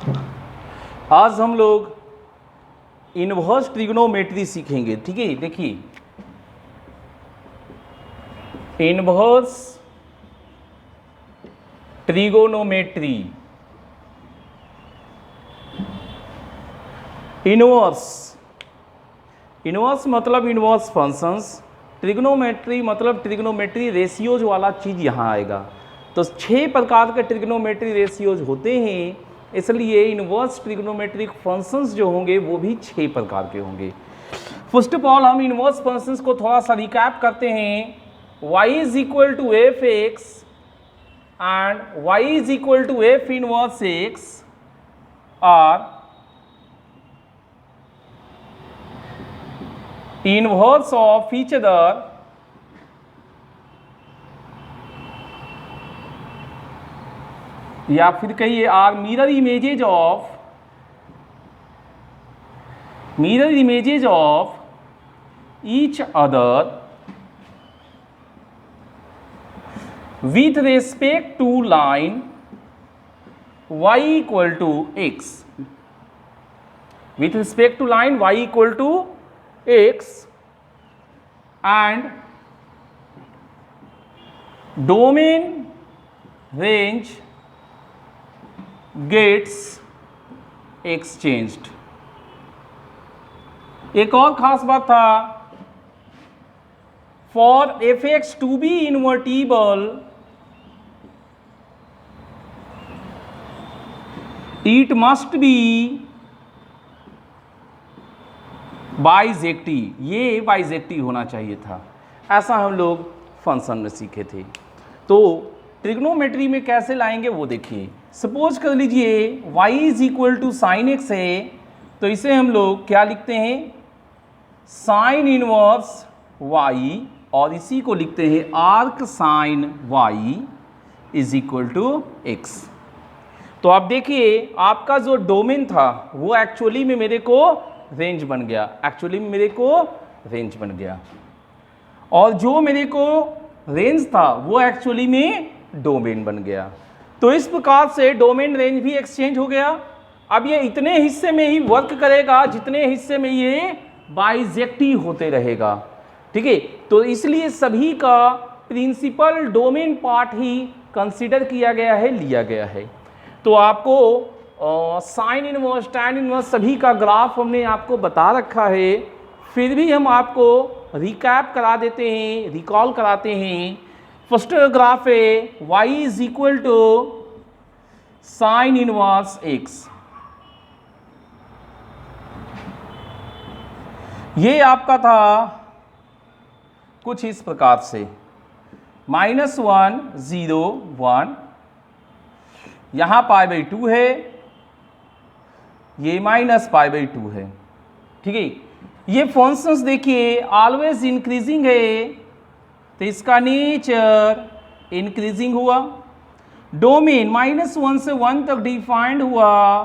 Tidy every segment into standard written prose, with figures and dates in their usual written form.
आज हम लोग इनवर्स ट्रिग्नोमेट्री सीखेंगे। ठीक है, देखिए इनवर्स ट्रिगोनोमेट्री। इनवर्स मतलब इनवर्स फंक्शंस, ट्रिग्नोमेट्री मतलब ट्रिग्नोमेट्री रेशियोज वाला चीज़ यहाँ आएगा। तो 6 प्रकार के ट्रिग्नोमेट्री रेशियोज होते हैं, इसलिए इनवर्स ट्रिग्नोमेट्रिक फंक्शंस जो होंगे वो भी 6 प्रकार के होंगे। फर्स्ट ऑफ ऑल हम इनवर्स फंक्शंस को थोड़ा सा रिकैप करते हैं। y is equal to f x and y is equal to f inverse x are inverse of each other या फिर कहिए are mirror images of each other with respect to line y equal to x, with respect to line y equal to x and domain range gets exchanged। एक और खास बात था, for fx to be invertible it must be bijective, ये bijective होना चाहिए था, ऐसा हम लोग फंक्शन में सीखे थे। तो ट्रिग्नोमेट्री में कैसे लाएंगे वो देखिए। सपोज कर लीजिए y is equal to sine x है, तो इसे हम लोग क्या लिखते हैं, साइन इनवर्स y, और इसी को लिखते हैं arc sine y is equal to x। तो आप देखिए आपका जो डोमेन था वो एक्चुअली में मेरे को रेंज बन गया, और जो मेरे को रेंज था वो एक्चुअली में डोमेन बन गया। तो इस प्रकार से डोमेन रेंज भी एक्सचेंज हो गया। अब ये इतने हिस्से में ही वर्क करेगा जितने हिस्से में ये बाइजेक्टिव होते रहेगा। ठीक है, तो इसलिए सभी का प्रिंसिपल डोमेन पार्ट ही कंसिडर किया गया है, लिया गया है। तो आपको साइन इनवर्स, टैन इनवर्स सभी का ग्राफ हमने आपको बता रखा है, फिर भी हम आपको रिकैप करा देते हैं, रिकॉल कराते हैं। फर्स्ट ग्राफ है y is equal to sine inverse x। ये आपका था कुछ इस प्रकार से -1 0 1, यहाँ π/2 है, ये -π/2 है। ठीक है, ये फंक्शंस देखिए ऑलवेज इंक्रीजिंग है, तो इसका नेचर इंक्रीजिंग हुआ। डोमेन -1 से 1 तक डिफाइंड हुआ,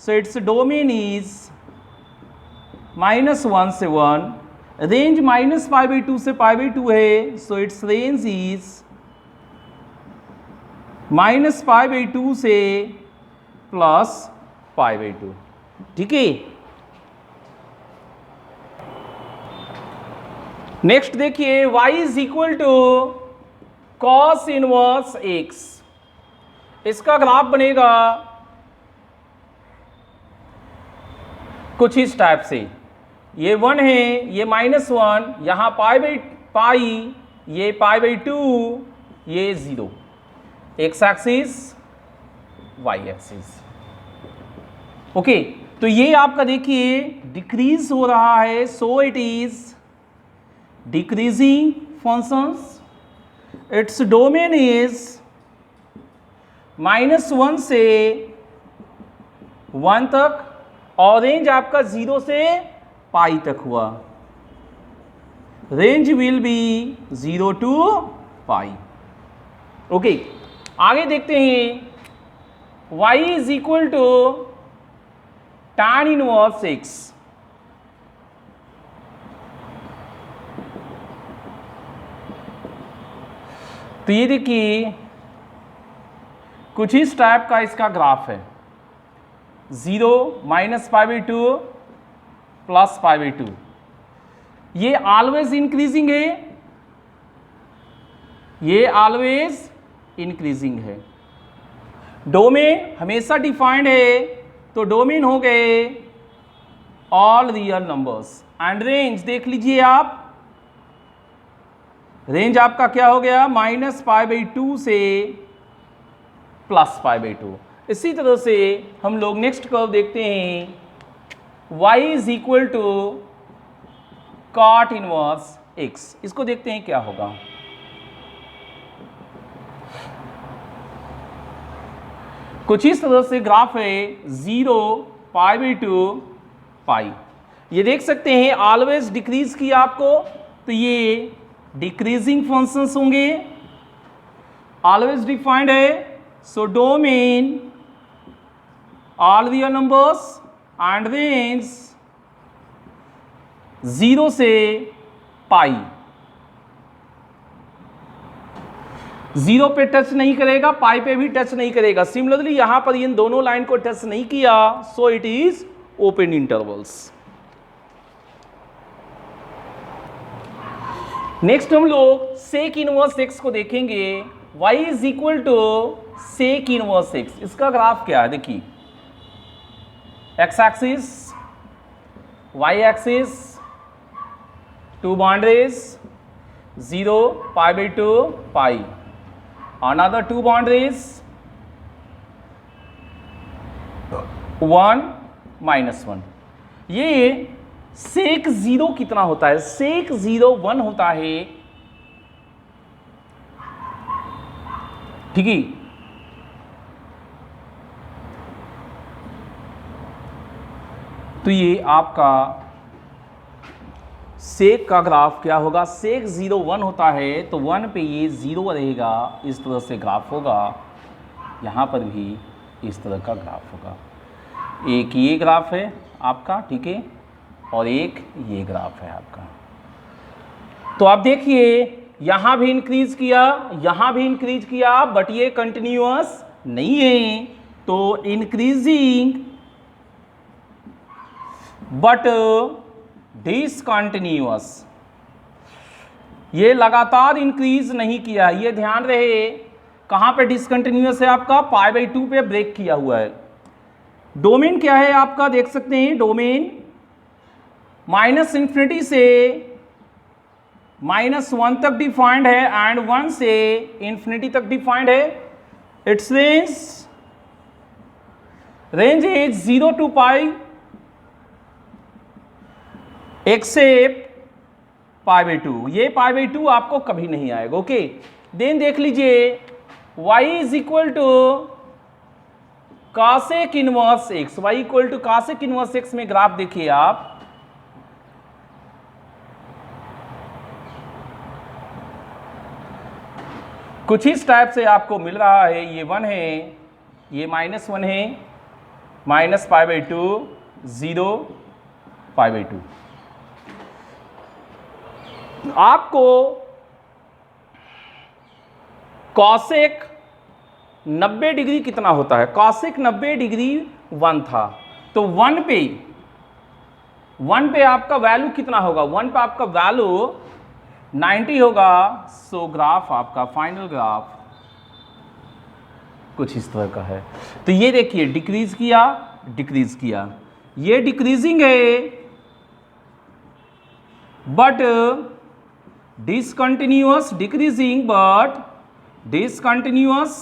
सो इट्स डोमेन इज -1 से 1। रेंज -π/2 से π/2 है, सो इट्स रेंज इज -π/2 से +π/2। ठीक है, नेक्स्ट देखिए y is equal to cos inverse x। इसका ग्राफ बनेगा कुछ इस टाइप से, ये 1 है, ये -1, यहाँ π/π, ये π/2, ये 0, x axis y axis. Okay, तो ये आपका देखिए डिक्रीज हो रहा है, सो it is decreasing functions. Its domain is -1 से 1 तक, और रेंज आपका 0 से पाई तक हुआ। Range will be 0 to pi. Okay, आगे देखते हैं y is equal to tan inverse x। तो ये देखिए कुछ इस टाइप का इसका ग्राफ है। 0 minus pi by 2 plus pi by 2, ये ऑलवेज इंक्रीजिंग है, ये ऑलवेज इंक्रीजिंग है। डोमेन हमेशा डिफाइंड है, तो डोमेन हो गए all real numbers. And range देख लीजिए आप, रेंज आपका क्या हो गया, माइनस पाई बाई 2 से प्लस पाई बाई 2। इसी तरह से हम लोग नेक्स्ट कर्व देखते हैं, y is equal to cot inverse x। इसको देखते हैं क्या होगा। कुछ इस तरह से ग्राफ है, 0 पाई बाई 2 पाई। ये देख सकते हैं ऑलवेज डिक्रीज किया आपको, तो ये डिक्रीजिंग फंक्शंस होंगे, ऑलवेज डिफाइंड है। So domain all real numbers and range 0 से पाई। 0 पे टच नहीं करेगा, पाई पे भी टच नहीं करेगा। सिमिलरली यहां पर इन दोनों लाइन को टच नहीं किया, so it is open intervals. Next हम लोग सेक इनवर्स एक्स को देखेंगे। y is equal to sec inverse x. इसका ग्राफ क्या है देखिए, x axis, y axis, 2 boundaries, 0 pi by 2 pi, another 2 boundaries, 1 minus 1। ये सेक 0 कितना होता है, सेक 0 1 होता है, ठीक है। तो ये आपका सेक का ग्राफ क्या होगा, सेक 0 1 होता है, तो 1 पे ये 0 रहेगा, इस तरह से ग्राफ होगा। यहाँ पर भी इस तरह का ग्राफ होगा। एक ये ग्राफ है आपका, ठीक है, और एक ये ग्राफ है आपका। तो आप देखिए यहाँ भी इंक्रीज किया, यहाँ भी इंक्रीज किया, बट ये कंटिन्यूअस नहीं है, तो इंक्रीजिंग बट डिसकंटिन्यूअस। ये लगातार इंक्रीज नहीं किया, ये ध्यान रहे। कहाँ पे डिसकंटिन्यूअस है आपका, पाई बाई 2 पे ब्रेक किया हुआ है। डोमेन क्या है आपका, देख सकते हैं डोमेन माइनस इन्फिनिटी से -1 तक डिफाइंड है एंड 1 से इन्फिनिटी तक डिफाइंड है। Its range is 0 to pi except pi by 2। ये पाई बाई 2 आपको कभी नहीं आएगा, ओके। देन देख लीजिए y is equal to cosec inverse x. y equal to cosec inverse x में ग्राफ देखिए आप, कुछ इस टाइप से आपको मिल रहा है। ये 1 है, ये -1 है, minus pi by 2, 0 pi by 2। आपको कॉसेक 90 डिग्री कितना होता है, कॉसेक 90 डिग्री 1 था, तो 1 पे आपका वैल्यू कितना होगा, 1 पे आपका वैल्यू 90 होगा। सो ग्राफ आपका फाइनल ग्राफ कुछ इस तरह का है। तो ये देखिए डिक्रीज किया, डिक्रीज किया, ये डिक्रीजिंग है but discontinuous, decreasing but discontinuous.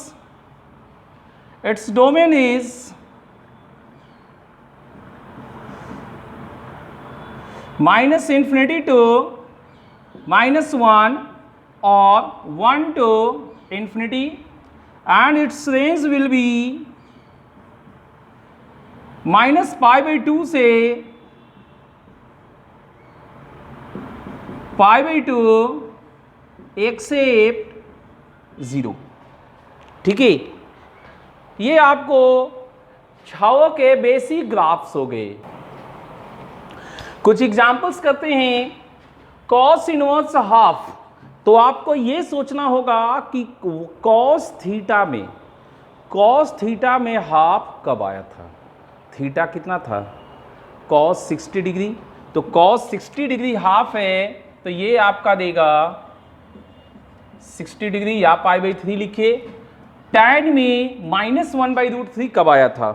Its domain is -infinity to -1 or 1 to infinity, and its range will be -pi by 2 से पाई बाई 2 एक्सेप्ट 0, ठीक है। ये आपको 6 के बेसिक ग्राफ्स हो गए। कुछ एग्जांपल्स करते हैं। कॉस इनवर्स हाफ, तो आपको ये सोचना होगा कि कॉस थीटा में हाफ कब आया था। थीटा कितना था, कॉस 60 डिग्री, तो कॉस 60 डिग्री हाफ है, तो ये आपका देगा 60 डिग्री या π/3 लिखिए। tan में -1/√3 कब आया था,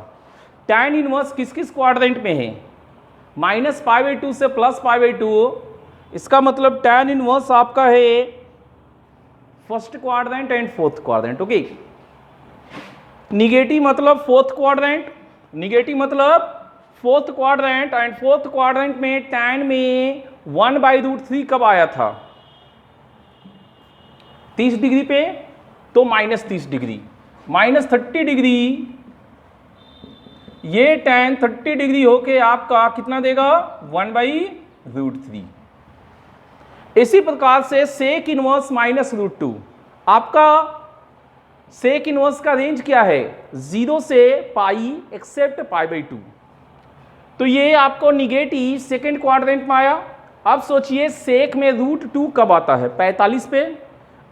tan इनवर्स किस किस क्वाड्रेंट में है, -π/2 से +π/2, इसका मतलब tan इनवर्स आपका है first quadrant and fourth quadrant. Okay, negative मतलब फोर्थ क्वाड्रेंट, निगेटिव मतलब fourth quadrant, and fourth quadrant में tan में 1/√3 कब आया था, 30 डिग्री पे, तो -30 डिग्री, -30 डिग्री, ये tan 30 डिग्री होके आपका कितना देगा 1/√3। इसी प्रकार से सेक इनवर्स -√2, आपका सेक इनवर्स का रेंज क्या है, 0 से पाई एक्सेप्ट π/2, तो ये आपको निगेटिव सेकेंड क्वाड्रेंट में आया। अब सोचिए सेक में √2 कब आता है, 45 पे,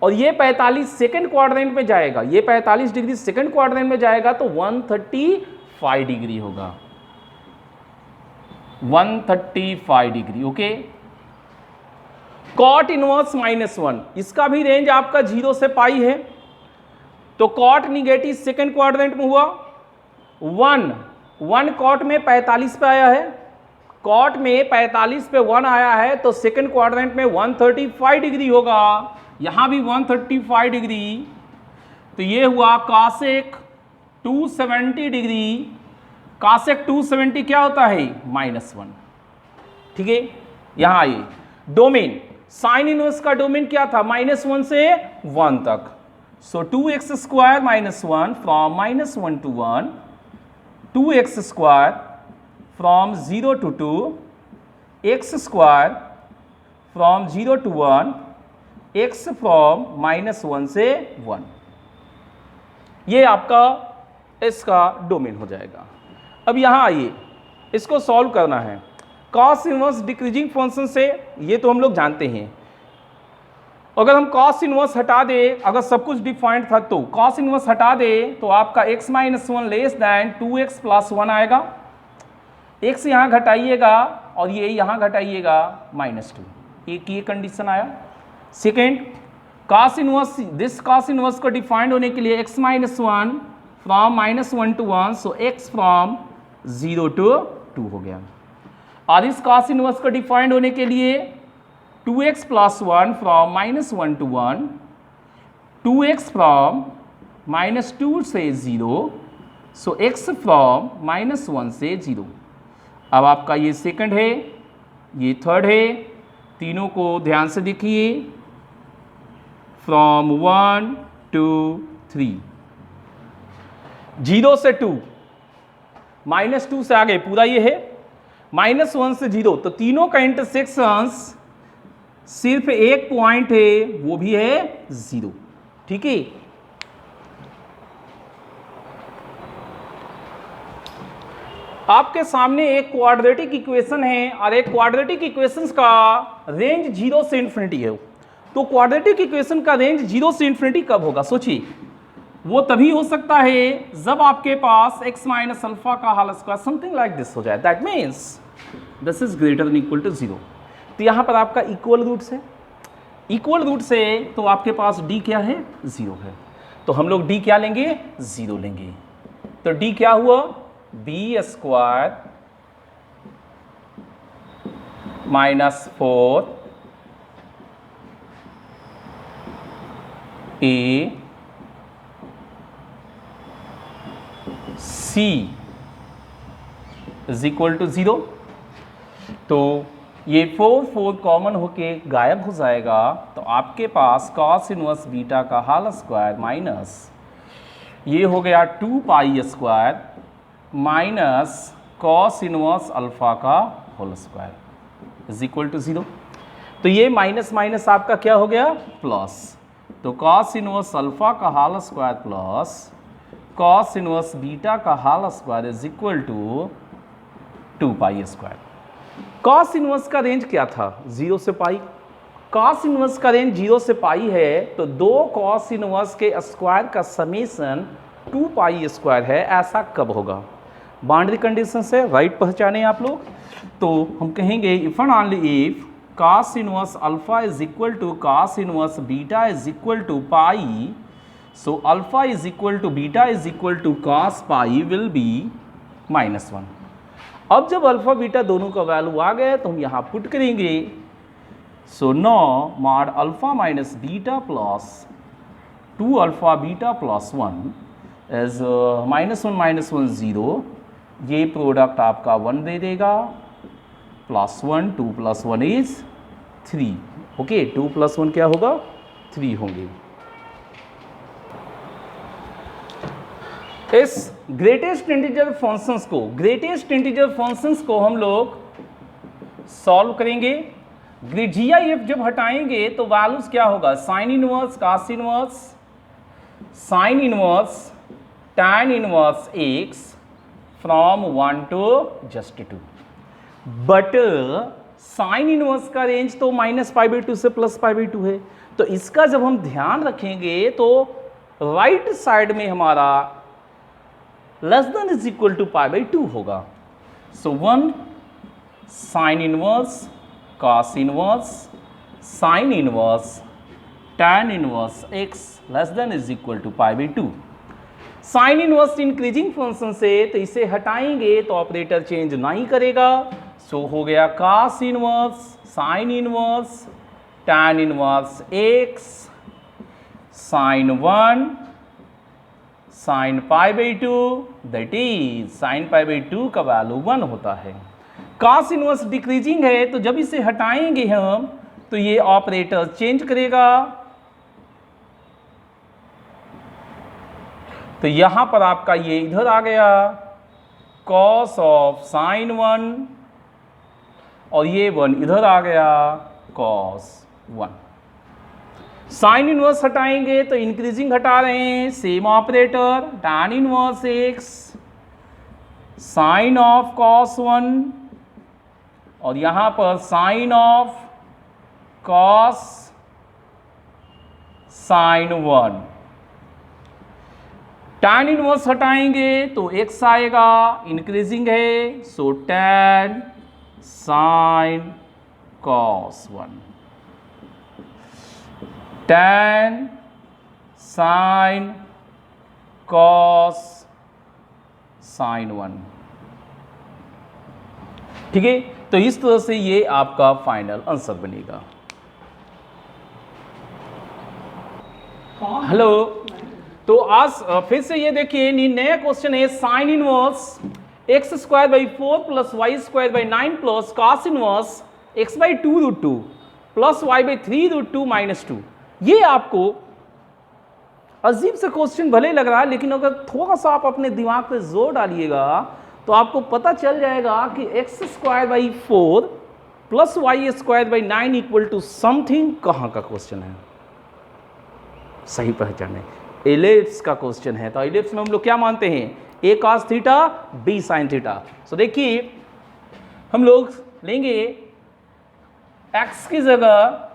और ये 45 सेकेंड क्वाड्रेंट में जाएगा, ये 45 डिग्री सेकेंड क्वाड्रेंट में जाएगा, तो 135 डिग्री होगा, 135 डिग्री। ओके, कॉट इनवर्स -1, इसका भी रेंज आपका 0 से पाई है, तो कॉट निगेटिव सेकेंड क्वाड्रेंट में हुआ, 1 कॉट में 45 पे आया है, कॉट में 45 पे 1 आया है, तो सेकेंड क्वाड्रेंट में 135 डिग्री होगा, यहां भी 135 डिग्री, तो ये हुआ कासेक 270 डिग्री। कासेक 270 क्या होता है, -1। ठीक है, यहां आइए, डोमेन साइन इनवर्स का डोमेन क्या था, -1 से 1 तक, सो 2x² -1 from -1 to 1, 2x² from 0 to 2, x² from 0 to 1, x from -1 से 1, ये आपका इसका डोमेन हो जाएगा। अब यहाँ आइए, इसको सॉल्व करना है। कॉस इनवर्स डिक्रीजिंग फंक्शन से, ये तो हम लोग जानते हैं, अगर हम कॉस इनवर्स हटा दे, अगर सब कुछ डिफाइंड था तो कॉस इनवर्स हटा दे, तो आपका x -1 लेस दैन 2x + 1 आएगा, x यहाँ घटाइएगा और ये यहाँ घटाइएगा -2, एक ये कंडीशन आया। Second, cos inverse, this cos inverse को डिफाइंड होने के लिए x -1 from -1 to 1, so x from 0 to 2 हो गया, और इस कॉस इनवर्स को डिफाइंड होने के लिए 2x + 1 from -1 to 1, 2x from -2 से 0, सो x फ्रॉम -1 से 0। अब आपका ये सेकंड है, ये थर्ड है, तीनों को ध्यान से देखिए, फ्रॉम 1 to 3, 0 से 2, -2 से आगे पूरा ये है, -1 से 0, तो तीनों का इंटरसेक्शंस सिर्फ एक पॉइंट है, वो भी है 0। ठीक है, आपके सामने एक क्वाड्रेटिक इक्वेशन है, और एक क्वाड्रेटिक इक्वेशंस का रेंज 0 से इन्फिनिटी है, तो क्वाड्रेटिक इक्वेशन का रेंज 0 से इन्फिनिटी कब होगा, सोचिए, वो तभी हो सकता है जब आपके पास x - अल्फा का whole square something like this हो जाए, that means this is greater than equal to 0। तो यहाँ पर आपका इक्वल रूट्स है, इक्वल रूट से तो आपके पास d क्या है, 0 है, तो हम लोग d क्या लेंगे, 0 लेंगे, तो d क्या हुआ, b² - 4 a c is equal to 0, तो ये 4 कॉमन होके गायब हो जाएगा, तो आपके पास कॉस इनवर्स बीटा का होल स्क्वायर माइनस ये हो गया 2π² माइनस कॉस इनवर्स अल्फा का whole square is equal to 0। तो ये माइनस माइनस आपका क्या हो गया, प्लस, तो कॉस इनवर्स अल्फा का whole square plus cos inverse beta का whole square is equal to 2π²। Cos inverse का रेंज क्या था, 0 से पाई, कॉस इनवर्स का रेंज 0 से पाई है, तो 2 कॉस इनवर्स के स्क्वायर का समेशन 2π² है, ऐसा कब होगा, बाउंड्री कंडीशन से राइट पहचाने आप लोग। तो हम कहेंगे if and only if cos inverse alpha is equal to cos inverse beta is equal to pi, so alpha is equal to beta is equal to cos pi will be -1। अब जब alpha beta दोनों का value आ गया तो हम यहाँ put करेंगे, so no mod alpha minus beta plus 2 alpha beta plus 1 is -1 0, ये प्रोडक्ट आपका 1 दे देगा, +1 2 + 1 इज 3। ओके, 2 + 1 क्या होगा, 3 होंगे। इस ग्रेटेस्ट इंटीजर फंक्शंस को हम लोग सॉल्व करेंगे। GIF जब हटाएंगे तो वैल्यूज क्या होगा, sign inverse, cos inverse, sine inverse, tan inverse x from 1 to just 2। But sign inverse का रेंज तो -π/2 से +π/2 है, तो इसका जब हम ध्यान रखेंगे तो राइट साइड में हमारा <= π/2 होगा। So 1 sine inverse, cos inverse, sine inverse, tan inverse x <= π/2। Sine inverse increasing function से, तो इसे हटाएंगे तो ऑपरेटर चेंज नहीं करेगा, सो हो गया cos inverse, sine inverse, tan inverse x sine 1 sine π/2, that is sine π/2 का वैल्यू 1 होता है। cos इनवर्स डिक्रीजिंग है, तो जब इसे हटाएंगे हम तो ये ऑपरेटर चेंज करेगा, तो यहां पर आपका ये इधर आ गया cos ऑफ साइन 1 और ये 1 इधर आ गया cos 1। साइन इनवर्स हटाएंगे तो इंक्रीजिंग हटा रहे हैं, same operator, tan inverse x sine of cos 1 और यहां पर sine of cos sine 1। tan inverse हटाएंगे तो x आएगा, इंक्रीजिंग है, so tan sine cos 1, tan sine cos sine 1। ठीक है, तो इस तरह से ये आपका फाइनल आंसर बनेगा। हेलो, तो आज फिर से ये देखिए नया क्वेश्चन है, sine inverse x²/4 + y²/9 plus cos inverse x/2√2 plus y/3√2 - 2। ये आपको अजीब सा क्वेश्चन भले लग रहा है, लेकिन अगर थोड़ा सा आप अपने दिमाग पे जोर डालिएगा तो आपको पता चल जाएगा कि x²/4 plus y²/9 equal to something कहाँ का क्वेश्चन है। सही पहचाने, एलिप्स का क्वेश्चन है। तो एलिप्स में हम लोग क्या मानते हैं, a cos theta b sin theta. So देखिए हम लोग लेंगे x की जगह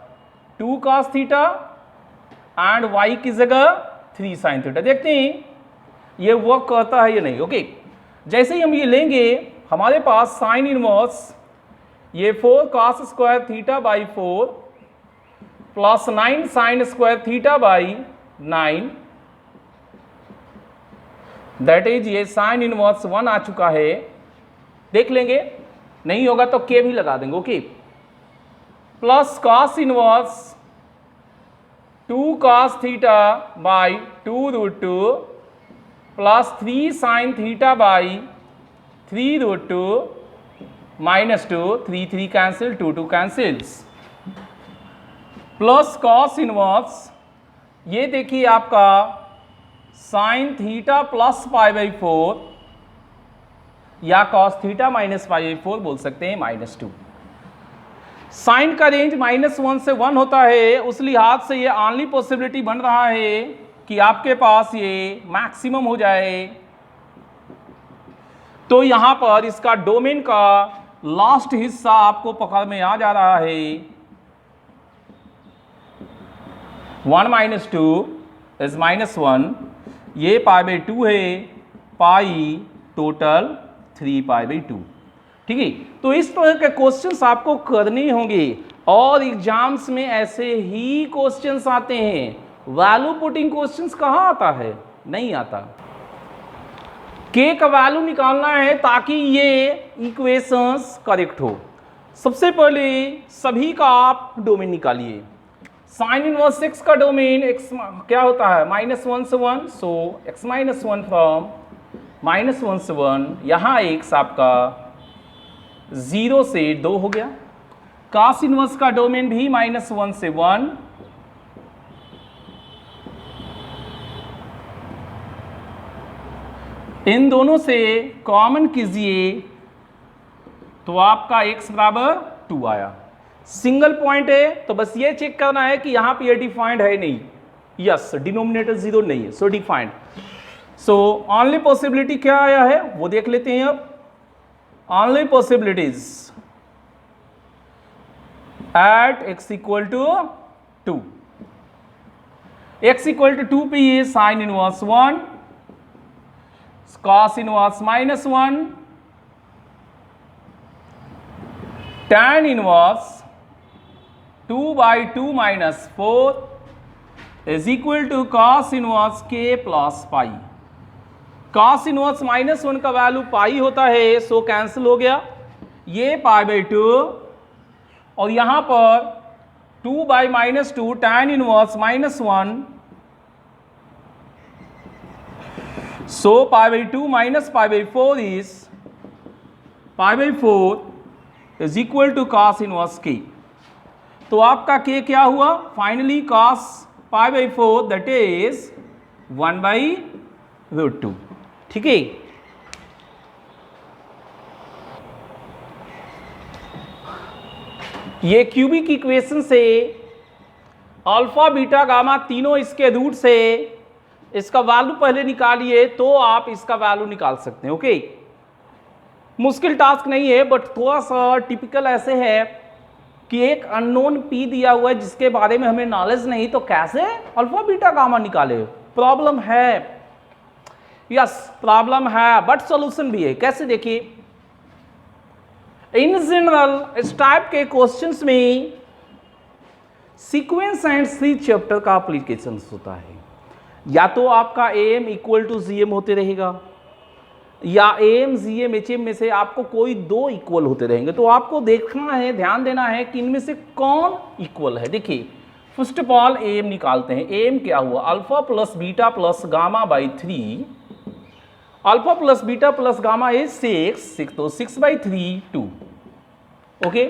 2 cos थीटा एंड y की जगह 3 sin थीटा। देखते हैं ये वर्क करता है या नहीं। ओके, जैसे ही हम ये लेंगे हमारे पास साइन इनवर्स ये 4 cos² θ/4 plus 9 sin² θ/9, that is ये साइन इनवर्स 1 आ चुका है। देख लेंगे, नहीं होगा तो के भी लगा देंगे। Okay, plus cos inverse 2 cos θ/2√2 plus 3 sin θ/3√2 -2, 3 3 cancel, 2 2 cancels, plus cos inverse ये देखिए आपका sin थीटा प्लस π/4 या cos थीटा माइनस π/4 बोल सकते हैं, -2। साइन का रेंज -1 से 1 होता है, उस लिहाज से ये ऑनली पॉसिबिलिटी बन रहा है कि आपके पास ये मैक्सिमम हो जाए। तो यहां पर इसका डोमेन का लास्ट हिस्सा आपको पकड़ में आ जा रहा है। 1 - 2 इज -1, ये π/2 है, पाई टोटल 3π/2। ठीक है, तो इस तरह के क्वेश्चंस आपको करने होंगे और एग्जाम्स में ऐसे ही क्वेश्चंस आते हैं। वैल्यू पुटिंग क्वेश्चंस कहाँ आता है? नहीं आता। के का वैल्यू निकालना है ताकि ये इक्वेशंस करेक्ट हो। सबसे पहले सभी का आप डोमेन निकालिए। साइन इनवर्स x का डोमेन x क्या होता है? -1 से 1, सो x - 1 फ्रॉम -1 से 1, यहाँ x आपका 0 से 2 हो गया। cos इनवर्स का डोमेन भी -1 से 1, इन दोनों से कॉमन कीजिए तो आपका x बराबर 2 आया। सिंगल पॉइंट है तो बस ये चेक करना है कि यहां पे ये डिफाइंड है नहीं। यस, डिनोमिनेटर 0 नहीं है, so defined. So only possibility क्या आया है वो देख लेते हैं अब। Only possibilities at x equal to 2। x equal to 2 पे ये sine inverse 1, cos inverse -1, tan inverse 2/2 - 4 is equal to cos inverse k plus pi. cos inverse -1 का वैल्यू पाई होता है, सो कैंसिल हो गया। ये π/2 और यहां पर 2/-2 tan inverse -1, so π/2 minus π/4 is π/4 is equal to cos inverse k। तो आपका k क्या हुआ? Finally cos π/4 that is 1/√2। ठीक है, ये क्यूबिक इक्वेशन से अल्फा बीटा गामा तीनों इसके रूट से इसका वैल्यू पहले निकालिए तो आप इसका वैल्यू निकाल सकते हैं। ओके, मुश्किल टास्क नहीं है, बट थोड़ा सा टिपिकल ऐसे है कि एक अननोन पी दिया हुआ है जिसके बारे में हमें नॉलेज नहीं, तो कैसे अल्फा बीटा गामा निकाले? प्रॉब्लम है, यस प्रॉब्लम है, बट सॉल्यूशन भी है। कैसे? देखिए, इन जनरल इस टाइप के क्वेश्चंस में सीक्वेंस एंड सीरीज चैप्टर का एप्लीकेशन होता है। या तो आपका AM इक्वल टू GM होते रहेगा, या AM GM HM में से आपको कोई दो इक्वल होते रहेंगे। तो आपको देखना है, ध्यान देना है कि इनमें से कौन इक्वल है। देखिए, फर्स्ट ऑफ ऑल AM निकालते हैं। AM क्या हुआ? Alpha plus beta plus gamma by 3। Alpha plus beta plus gamma is 6, तो 6/3 2। ओके,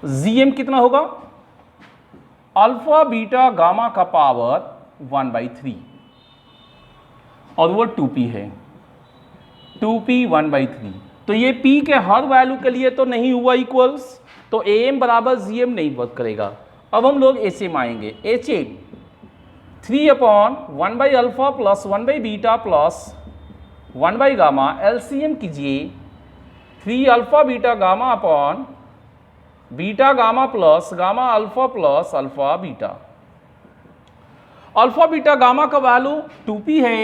GM कितना होगा? अल्फा बीटा गामा का पावर 1/3 और वो 2p है, 2p 1/3। तो ये p के हर वैल्यू के लिए तो नहीं हुआ इक्वल्स, तो AM बराबर GM नहीं वर्क करेगा। अब हम लोग HM आएंगे। HM 3/1/अल्फा प्लस 1/बीटा प्लस 1/गामा। LCM कीजिए 3 alpha beta gamma upon beta gamma plus gamma alpha plus alpha beta. Alpha beta gamma का वैल्यू 2p है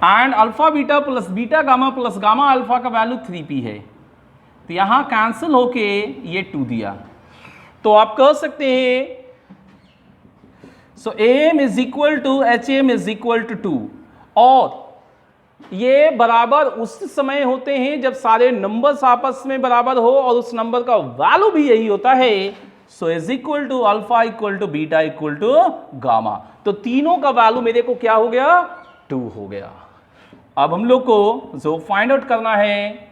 and alpha beta plus beta gamma plus gamma alpha का value 3p है। तो यहां cancel होके ये 2 दिया। तो आप कह सकते हैं so AM is equal to HM is equal to 2, और ये बराबर उस समय होते हैं जब सारे नंबर्स आपस में बराबर हो और उस नंबर का वैल्यू भी यही होता है। So is equal to alpha equal to beta equal to gamma. तो तीनों का वैल्यू मेरे को क्या हो गया? 2 हो गया। अब हम लोग को जो फाइंड आउट करना है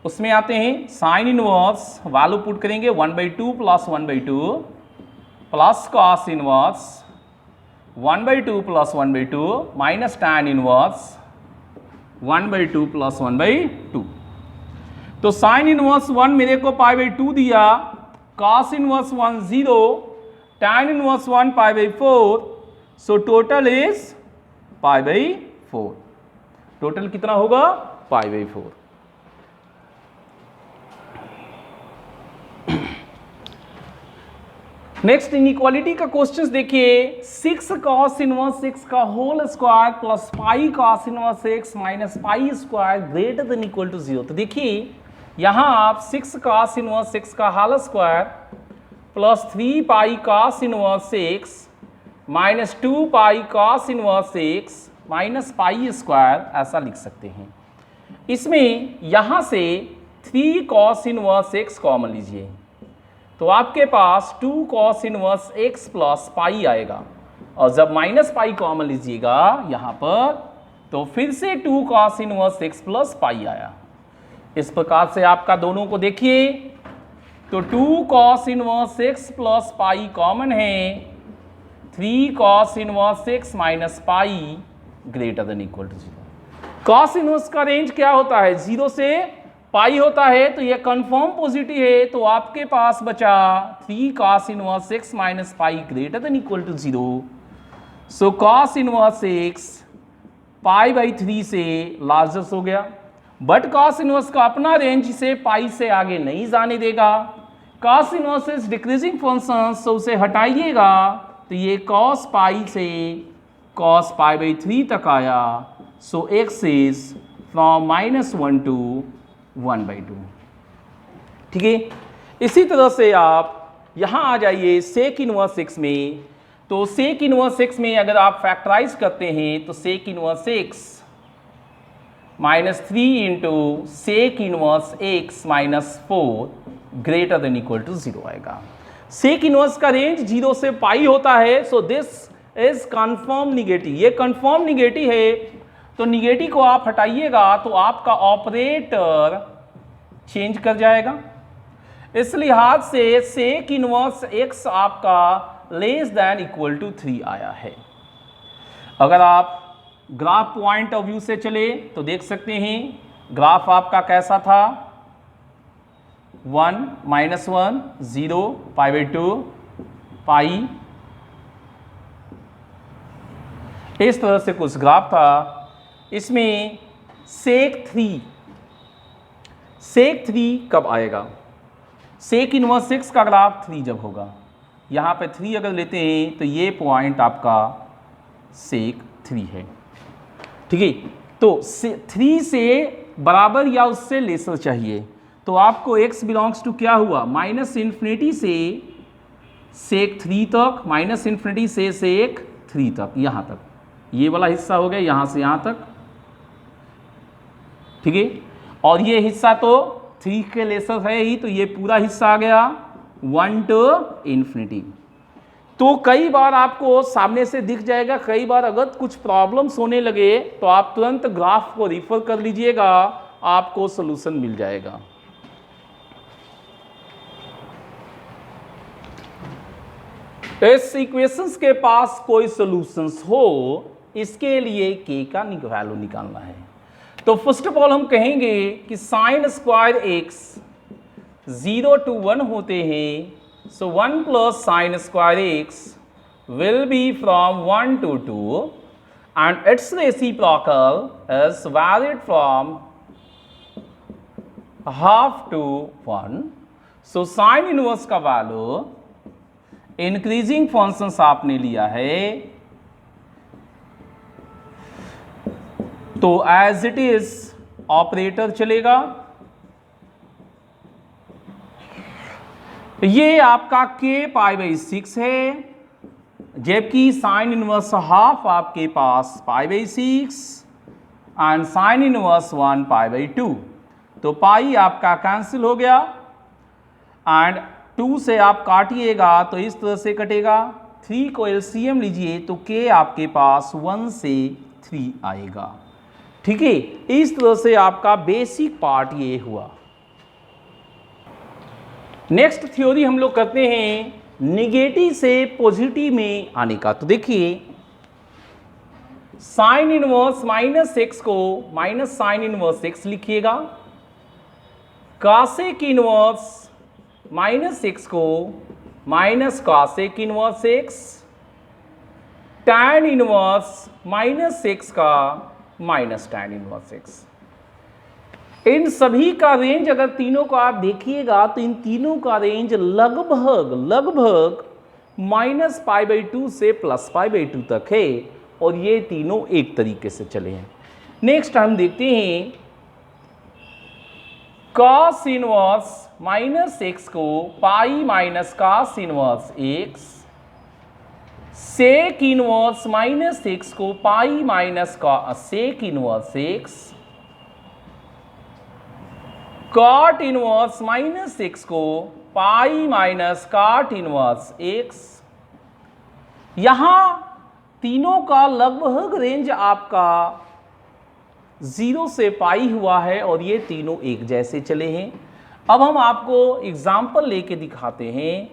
उसमें आते हैं। साइन इनवर्स वैल्यू पुट करेंगे 1/2 plus 1/2 plus cos inverse 1/2 plus 1/2 minus tan inverse 1/2 plus 1/2। तो साइन इनवर्स 1 मेरे को π/2 दिया, cos inverse 1 0, tan inverse 1 π/4, so total is π/4। Total कितना होगा? π/4। नेक्स्ट इनइक्वालिटी का क्वेश्चन देखिए, 6 cos इनवर्स 6 का whole square plus pi cos inverse 6 minus pi square greater than equal to 0। तो देखिए यहाँ आप 6 cos इनवर्स 6 का होल स्क्वायर प्लस 3 पाई cos इनवर्स 6 माइनस 2 पाई cos inverse 6 minus pi square ऐसा लिख सकते हैं। इसमें यहाँ से 3 cos इनवर्स x कॉमन लीजिए तो आपके पास 2 cos इनवर्स x प्लस पाई आएगा, और जब माइनस पाई कॉमन लीजिएगा यहाँ पर तो फिर से 2 cos इनवर्स x प्लस पाई आया। इस प्रकार से आपका दोनों को देखिए तो 2 cos inverse x plus pi common है, 3 cos inverse x minus pi greater than equal to 0। cos inverse का रेंज क्या होता है, 0 से पाई होता है, तो ये कंफर्म पॉजिटिव है, तो आपके पास बचा 3 cos inverse x minus pi greater than equal to 0। So cos inverse x pi by 3 से लार्जेस्ट हो गया, बट cos इनवर्स का अपना रेंज से पाई से आगे नहीं जाने देगा। cos inverse is decreasing function, so उसे हटाइएगा तो ये cos पाई से cos पाई बाई 3 तक आया। सो x इज फ्रॉम -1 टू 1/2। ठीक है, इसी तरह से आप यहाँ आ जाइए सेक इनवर्स x में। तो सेक इनवर्स x में अगर आप फैक्टराइज करते हैं तो sec inverse x -3 into sec inverse x -4 greater than equal to 0 आएगा। सेक इनवर्स का रेंज 0 से पाई होता है, so this is confirm negative. ये कन्फर्म निगेटिव है, तो निगेटिव को आप हटाइएगा तो आपका ऑपरेटर चेंज कर जाएगा। इस लिहाज से सेक इनवर्स x आपका लेस देन इक्वल टू 3 आया है। अगर आप ग्राफ पॉइंट ऑफ व्यू से चले तो देख सकते हैं ग्राफ आपका कैसा था, 1 -1 0 π/2 पाई, इस तरह से कुछ ग्राफ था। इसमें सेक 3 कब आएगा, सेक इनवर्स 6 का ग्राफ 3 जब होगा, यहाँ पे 3 अगर लेते हैं तो ये पॉइंट आपका सेक 3 है। ठीक है, तो 3 से बराबर या उससे लेसर चाहिए, तो आपको x बिलोंग्स टू क्या हुआ, -∞ से सेक 3 तक, -∞ से सेक 3 तक, यहाँ तक ये वाला हिस्सा हो गया, यहाँ से यहाँ तक। ठीक है, और ये हिस्सा तो 3 के लेसर है ही, तो ये पूरा हिस्सा आ गया 1 to ∞। तो कई बार आपको सामने से दिख जाएगा, कई बार अगर कुछ प्रॉब्लम्स होने लगे तो आप तुरंत ग्राफ को रिफर कर लीजिएगा, आपको सॉल्यूशन मिल जाएगा। इस इक्वेशंस के पास कोई सॉल्यूशंस हो, इसके लिए k का वैल्यू निकालना है। तो फर्स्ट ऑफ ऑल हम कहेंगे कि साइन स्क्वायर x 0 to 1 होते हैं, so 1 plus sine square x will be from 1 to 2 and it's reciprocal is valid from half to 1। So sine inverse का वैल्यू इंक्रीजिंग फंक्शंस आपने लिया है, तो एज इट इज ऑपरेटर चलेगा। ये आपका k π/6 है, जबकि साइन इनवर्स हाफ आपके पास π/6 एंड साइन इनवर्स 1 π/2, तो पाई आपका कैंसिल हो गया एंड 2 से आप काटिएगा तो इस तरह से कटेगा। 3 को एलसीएम लीजिए तो k आपके पास 1 से 3 आएगा। ठीक है, इस तरह से आपका बेसिक पार्ट ये हुआ। नेक्स्ट थ्योरी हम लोग करते हैं निगेटिव से पॉजिटिव में आने का। तो देखिए साइन इनवर्स -x को माइनस साइन इनवर्स x लिखिएगा, कॉसेक इनवर्स -x को minus cosec inverse x, tan inverse -x का माइनस टैन इनवर्स x। इन सभी का रेंज अगर तीनों को आप देखिएगा तो इन तीनों का रेंज लगभग -π/2 से +π/2 तक है और ये तीनों एक तरीके से चले हैं। नेक्स्ट हम देखते हैं cos इनवर्स -x को pi minus cos inverse x, sec inverse -x को pi minus sec inverse x, cot inverse -x को pi minus cot inverse x। यहां तीनों का लगभग रेंज आपका 0 से पाई हुआ है और ये तीनों एक जैसे चले हैं। अब हम आपको एग्जाम्पल लेके दिखाते हैं।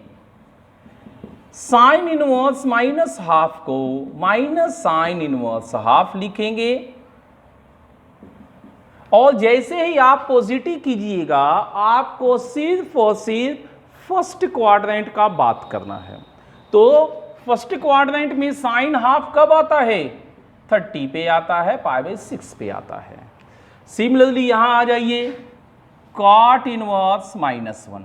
साइन इनवर्स -½ को माइनस साइन इनवर्स ½ लिखेंगे और जैसे ही आप पॉजिटिव कीजिएगा आपको सिर्फ और सिर्फ फर्स्ट क्वाड्रेंट का बात करना है। तो फर्स्ट क्वाड्रेंट में साइन ½ कब आता है? 30 पे आता है, π/6 पे आता है। सिमिलरली यहां आ जाइए, cot इनवर्स -1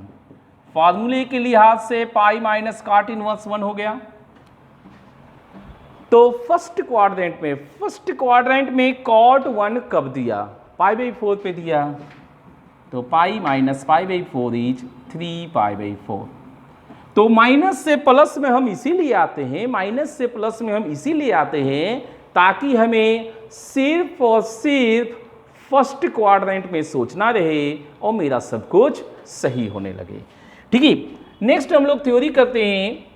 फार्मूले के लिहाज से पाई माइनस cot इनवर्स 1 हो गया। तो फर्स्ट क्वाड्रेंट में cot 1 कब दिया? π/4 पे दिया, तो पाई माइनस π/4 इज 3π/4। तो माइनस से प्लस में हम इसीलिए आते हैं ताकि हमें सिर्फ और सिर्फ फर्स्ट क्वाड्रेंट में सोचना रहे और मेरा सब कुछ सही होने लगे। ठीक है, नेक्स्ट हम लोग थ्योरी करते हैं।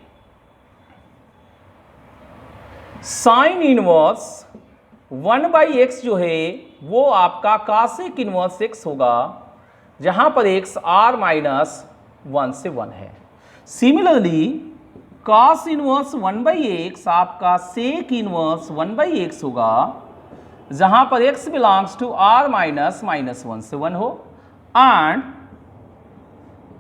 साइन इनवर्स 1/x जो है वो आपका cosec इनवर्स x होगा, जहां पर x r-1 से 1 है। सिमिलरली cos इनवर्स 1/x आपका sec इनवर्स 1/x होगा, जहां पर x बिलोंग्स टू r-(-1 से 1 हो। एंड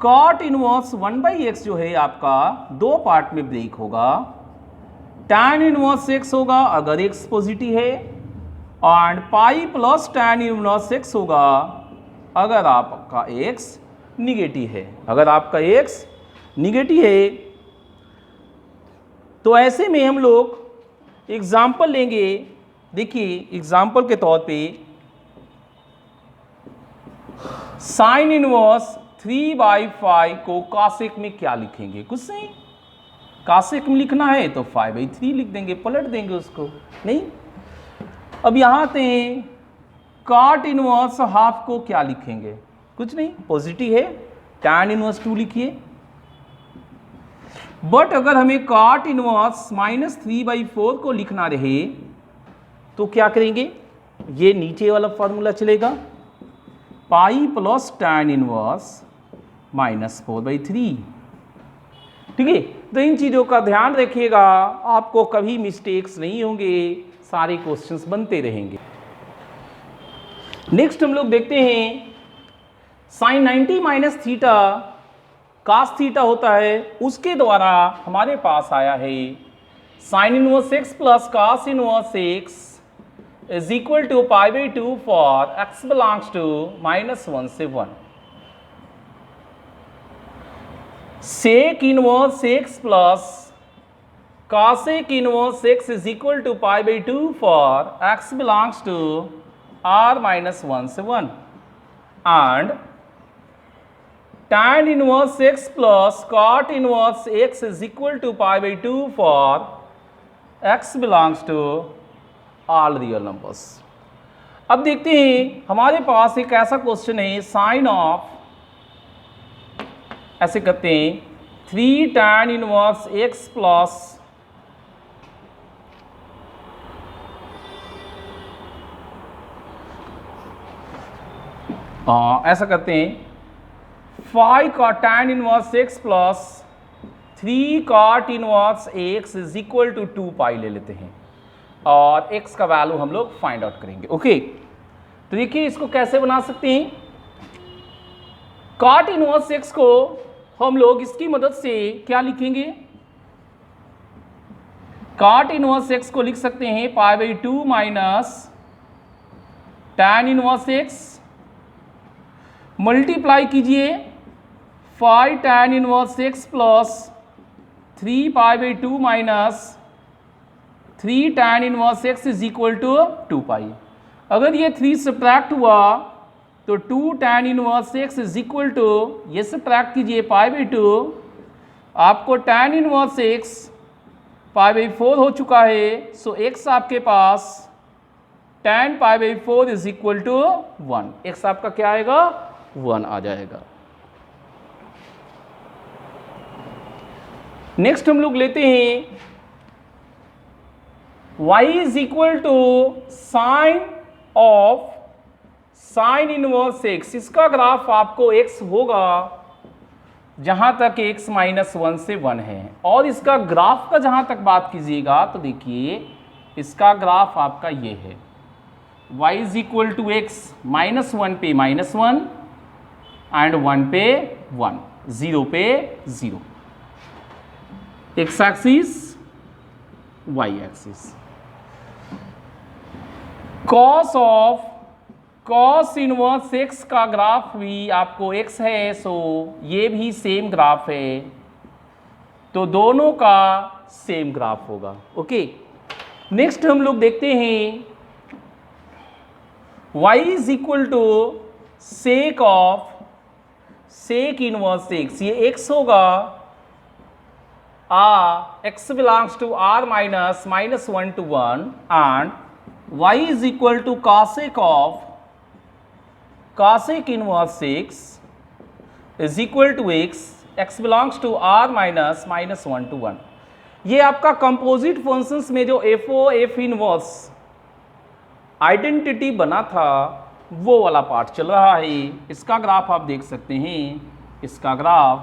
cot इनवर्स 1/x जो है आपका दो पार्ट में ब्रेक होगा। tan इनवर्स x होगा अगर x पॉजिटिव है, and pi plus tan inverse x होगा अगर आपका x निगेटिव है। तो ऐसे में हम लोग एग्जाम्पल लेंगे। देखिए एग्जाम्पल के तौर पे साइन इनवर्स 3/5 को cosec में क्या लिखेंगे? कुछ नहीं, cosec में लिखना है तो 5/3 लिख देंगे, पलट देंगे उसको। नहीं, अब यहां आते हैं, cot इनवर्स ½ को क्या लिखेंगे? कुछ नहीं, पॉजिटिव है, tan इनवर्स 2 लिखिए। बट अगर हमें cot इनवर्स -3/4 को लिखना रहे तो क्या करेंगे? ये नीचे वाला फॉर्मूला चलेगा, पाई प्लस tan इनवर्स -4/3। ठीक है, तो इन चीज़ों का ध्यान रखिएगा, आपको कभी मिस्टेक्स नहीं होंगे, सारे क्वेश्चंस बनते रहेंगे। नेक्स्ट हम लोग देखते हैं sin 90 - थीटा cos थीटा होता है, उसके द्वारा हमारे पास आया है sin inverse x plus cos inverse x is equal to π/2 for x belongs to -1 से 1। sec inverse x plus cosec inverse x is equal to π/2 for x belongs to r-1 से 1 and tan inverse x plus cot inverse x is equal to π/2 for x belongs to all real numbers. अब देखते हैं, हमारे पास एक ऐसा question है, sign of, ऐसे करते हैं 3 tan इनवर्स x प्लस ऐसा करते हैं 5 का tan inverse x plus 3 cot inverse x is equal to 2π ले लेते हैं और x का वैल्यू हम लोग फाइंड आउट करेंगे। ओके, तो देखिए इसको कैसे बना सकते हैं। cot इनवर्स x को हम लोग इसकी मदद से क्या लिखेंगे? cot इनवर्स x को लिख सकते हैं π/2 minus tan inverse x, multiply कीजिए 5 tan inverse x plus 3π/2 minus 3 tan inverse x is equal to 2π। अगर ये 3 सब्ट्रैक्ट हुआ तो 2 tan inverse x is equal to, ये सब्ट्रैक्ट कीजिए π/2, आपको tan इनवर्स x π/4 हो चुका है। सो x आपके पास tan π/4 is equal to 1। x आपका क्या आएगा? 1 आ जाएगा। नेक्स्ट हम लोग लेते हैं y is equal to sine of sine inverse x। इसका ग्राफ आपको x होगा जहां तक x -1 से 1 है, और इसका ग्राफ का जहां तक बात कीजिएगा तो देखिए इसका ग्राफ आपका ये है, y is equal to x -1 पे -1 एंड 1 पे 1, 0 पे 0, x axis y axis. Cos of cos inverse x का ग्राफ भी आपको x है, सो ये भी सेम ग्राफ है, तो दोनों का सेम ग्राफ होगा। ओके, नेक्स्ट हम लोग देखते हैं y is equal to sec of sec inverse x। ये x होगा x belongs to r minus -1 to 1, and y is equal to cosec of cosec inverse x is equal to x belongs to r minus -1 to 1। ये आपका composite functions में जो f inverse identity बना था वो वाला part चल रहा है। इसका ग्राफ आप देख सकते हैं, इसका ग्राफ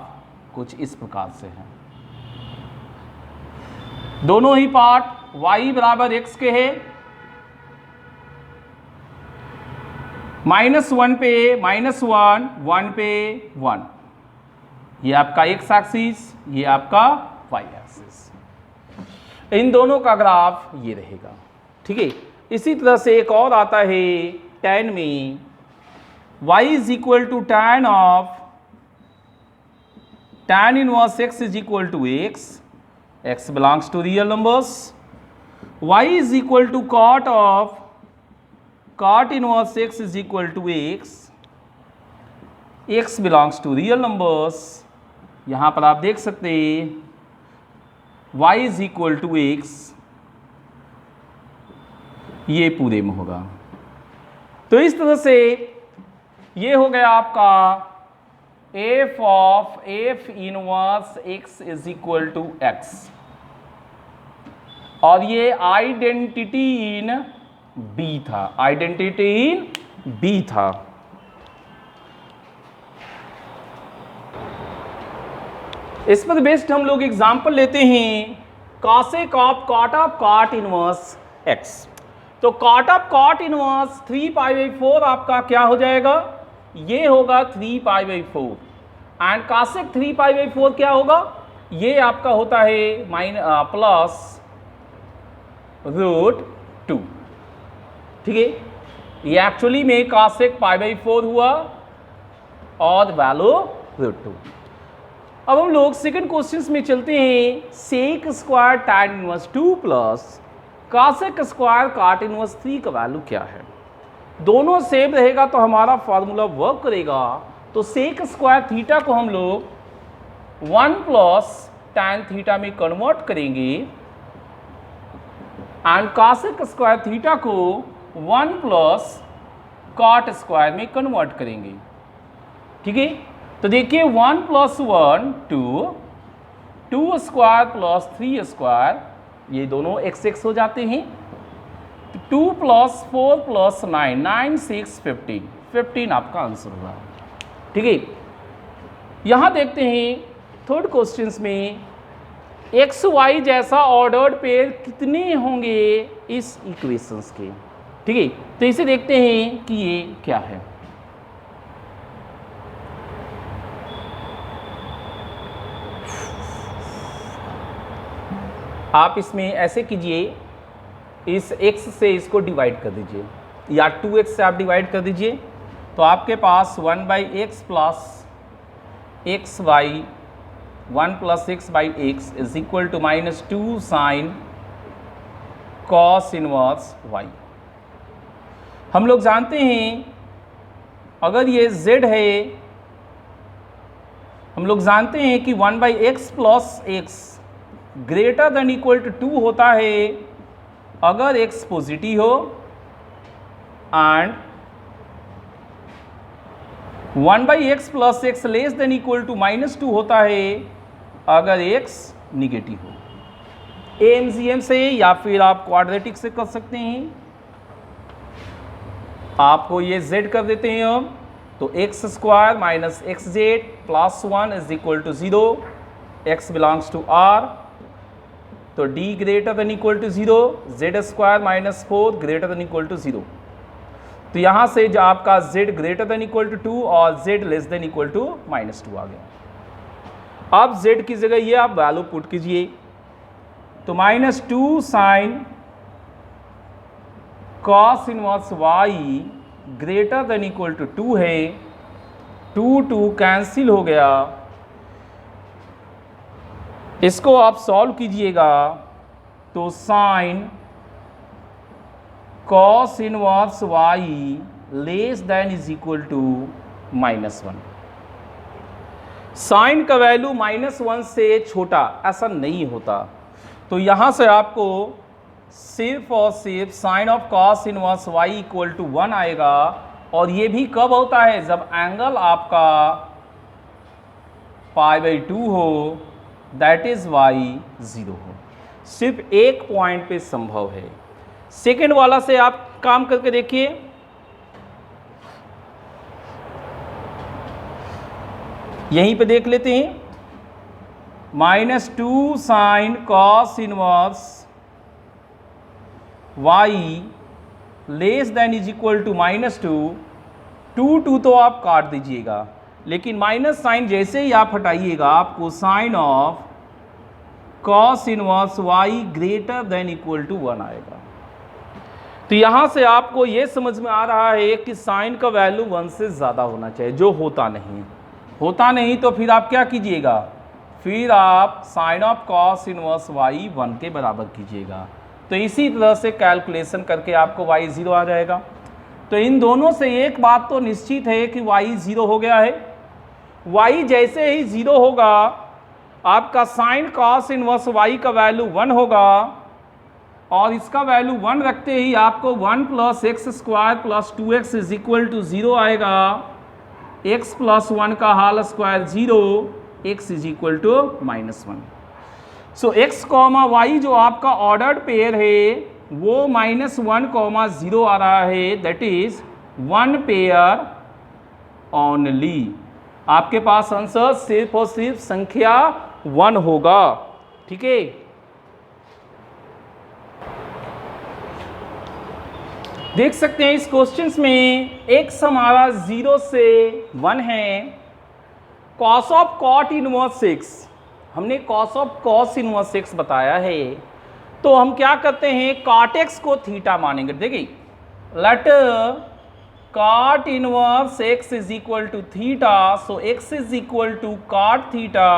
कुछ इस प्रकार से है। दोनों ही पार्ट y बराबर x के है, -1 पे -1, 1 पे 1, ये आपका x एक्सिस, ये आपका y एक्सिस। इन दोनों का ग्राफ ये रहेगा। ठीक है, इसी तरह से एक और आता है tan में, y is equal to tan of tan inverse x is equal to x belongs to real numbers, y is equal to cot of cot inverse x is equal to x belongs to real numbers। यहाँ पर आप देख सकते हैं y is equal to x, ये पूरे में होगा। तो इस तरह से ये हो गया आपका f of f inverse x is equal to x, और ये आइडेंटिटी इन B था, आइडेंटिटी इन B था। इस पर बेस्ड हम लोग एग्जांपल लेते हैं cosec of cot of cot inverse x। तो कॉट ऑफ कॉट इनवर्स 3π/4 आपका क्या हो जाएगा? ये होगा 3π/4, एंड कॉसेक 3π/4 क्या होगा? ये आपका होता है प्लस √2। ठीक है, ये एक्चुअली में कॉसेक π/4 हुआ और वैल्यू √2। अब हम लोग सेकंड क्वेश्चन में चलते हैं। Sec square tan inverse 2 plus cosec square cot inverse 3 का वैल्यू क्या है? दोनों सेम रहेगा तो हमारा फॉर्मूला वर्क करेगा। तो सेक स्क्वायर थीटा को हम लोग 1 प्लस tan थीटा में कन्वर्ट करेंगे, एंड कॉसेक स्क्वायर थीटा को 1 प्लस कॉट स्क्वायर में कन्वर्ट करेंगे। ठीक है, तो देखिए 1 प्लस 1 2, 2 स्क्वायर प्लस 3 स्क्वायर, ये दोनों x हो जाते हैं। 2 प्लस 4 प्लस 9, 9 6 15, 15 आपका आंसर होगा। ठीक है, यहाँ देखते हैं थर्ड क्वेश्चन में एक्स वाई जैसा ऑर्डर्ड पेयर कितने होंगे इस इक्वेशंस के। ठीक है, तो इसे देखते हैं कि ये क्या है। आप इसमें ऐसे कीजिए, इस x से इसको डिवाइड कर दीजिए, या 2x से आप डिवाइड कर दीजिए, तो आपके पास 1/x plus x y 1 plus x by x is equal to -2 sine cos inverse y. हम लोग जानते हैं अगर ये z है, हम लोग जानते हैं कि 1 by x plus x greater than equal to 2 होता है अगर x पॉजिटिव हो, and 1 by x plus x less than equal to -2 होता है अगर x निगेटिव हो। AMGM से या फिर आप क्वाड्रेटिक से कर सकते हैं। आपको ये z कर देते हैं हम, तो x square minus x z plus 1 is equal to 0, x belongs to r, तो d greater than equal to 0, z square minus 4 greater than equal to 0। तो यहाँ से जो आपका z greater than equal to 2 और z less than equal to -2 आ गया। अब z की जगह ये आप वैल्यू पुट कीजिए, तो -2 sine cos inverse y greater than equal to 2 है, 2 कैंसिल हो गया। इसको आप सॉल्व कीजिएगा तो sine cos inverse y less than is equal to -1। Sine का वैल्यू -1 से छोटा ऐसा नहीं होता, तो यहाँ से आपको सिर्फ और सिर्फ sine of cos inverse y equal to 1 आएगा। और ये भी कब होता है, जब एंगल आपका π/2 हो, दैट इज y 0 हो। सिर्फ एक पॉइंट पे संभव है। सेकेंड वाला से आप काम करके देखिए, यहीं पे देख लेते हैं, -2 sine cos inverse y less than is equal to -2, 2 तो आप काट दीजिएगा, लेकिन माइनस साइन जैसे ही आप हटाइएगा आपको sine of cos inverse y greater than equal to 1 आएगा। तो यहाँ से आपको ये समझ में आ रहा है कि साइन का वैल्यू 1 से ज़्यादा होना चाहिए, जो होता नहीं तो फिर आप क्या कीजिएगा, फिर आप sine of cos inverse y 1 के बराबर कीजिएगा। तो इसी तरह से कैलकुलेशन करके आपको y 0 आ जाएगा। तो इन दोनों से एक बात तो निश्चित है कि y 0 हो गया है। y जैसे ही 0 होगा आपका साइन कॉस इनवर्स y का वैल्यू 1 होगा, और इसका वैल्यू 1 रखते ही आपको 1 plus x square plus 2x is equal to 0 आएगा। x प्लस 1 का whole square 0, x is equal to -1। So x comma y जो आपका ऑर्डर्ड पेयर है वो -1, 0 आ रहा है, दैट इज 1 पेयर ओनली। आपके पास आंसर सिर्फ और सिर्फ संख्या 1 होगा, ठीक है। देख सकते हैं इस क्वेश्चन में x हमारा 0 से 1 है, cos of cot inverse x, हमने cos of cos inverse x बताया है, तो हम क्या करते हैं, कॉट x को थीटा मानेंगे। देखिए, let cot inverse x is equal to theta, so x is equal to cot theta,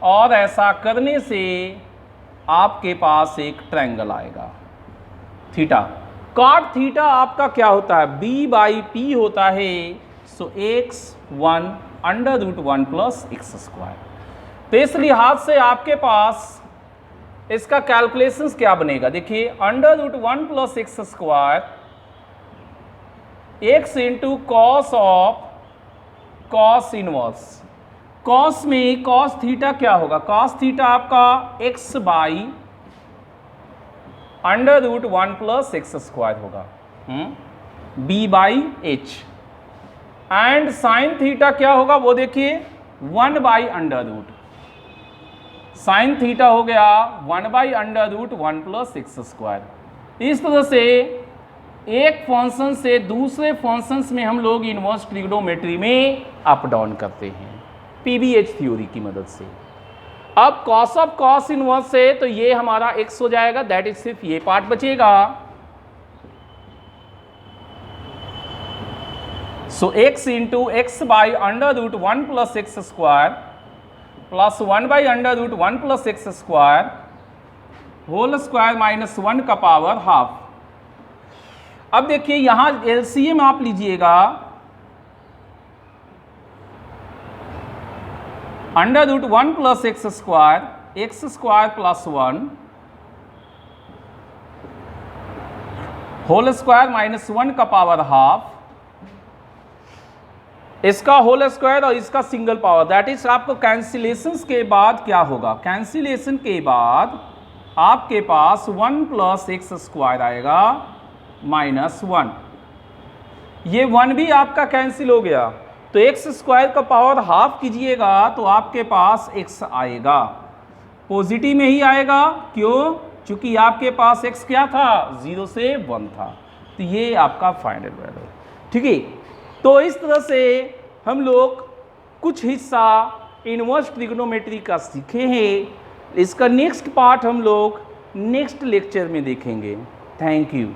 और ऐसा करने से आपके पास एक ट्रायंगल आएगा थीटा। कॉट थीटा आपका क्या होता है, b/p होता है, सो x1 √1 प्लस एक्स स्क्वायर। तो इस लिहाज से आपके पास इसका कैलकुलेशंस क्या बनेगा, देखिए, √1 plus x square x into cos of cos inverse. Cos में कॉस थीटा क्या होगा, कॉस थीटा आपका x by √1 plus x square होगा, b/h, एंड साइन थीटा क्या होगा वो देखिए 1/√, साइन थीटा हो गया 1/√1 प्लस एक्स स्क्वायर। इस तरह से एक फंक्शन से दूसरे फंक्शंस में हम लोग इनवर्स ट्रिग्नोमेट्री में अप डाउन करते हैं पीबीएच थ्योरी की मदद से। अब कॉस ऑफ कॉस इनवर्स से तो ये हमारा x हो जाएगा, दैट इज सिर्फ ये पार्ट बचेगा। So x into x by √1 plus x square, plus 1/√1 plus x square whole square minus 1 का पावर हाफ। अब देखिए यहां एलसीएम आप लीजिएगा, √1 plus x square plus 1 whole square minus 1 का पावर हाफ, इसका होल स्क्वायर और इसका सिंगल पावर, दैट इज आपको कैंसिलेशन के बाद क्या होगा, कैंसिलेशन के बाद आपके पास 1 प्लस एक्स स्क्वायर आएगा माइनस 1, ये 1 भी आपका कैंसिल हो गया, तो एक्स स्क्वायर का पावर हाफ कीजिएगा तो आपके पास x आएगा, पॉजिटिव में ही आएगा। क्यों? चूंकि आपके पास x क्या था, 0 से 1 था। तो ये आपका फाइनल वैल्यू, ठीक है। तो इस तरह से हम लोग कुछ हिस्सा इनवर्स ट्रिग्नोमेट्री का सीखे हैं। इसका नेक्स्ट पार्ट हम लोग नेक्स्ट लेक्चर में देखेंगे। Thank you.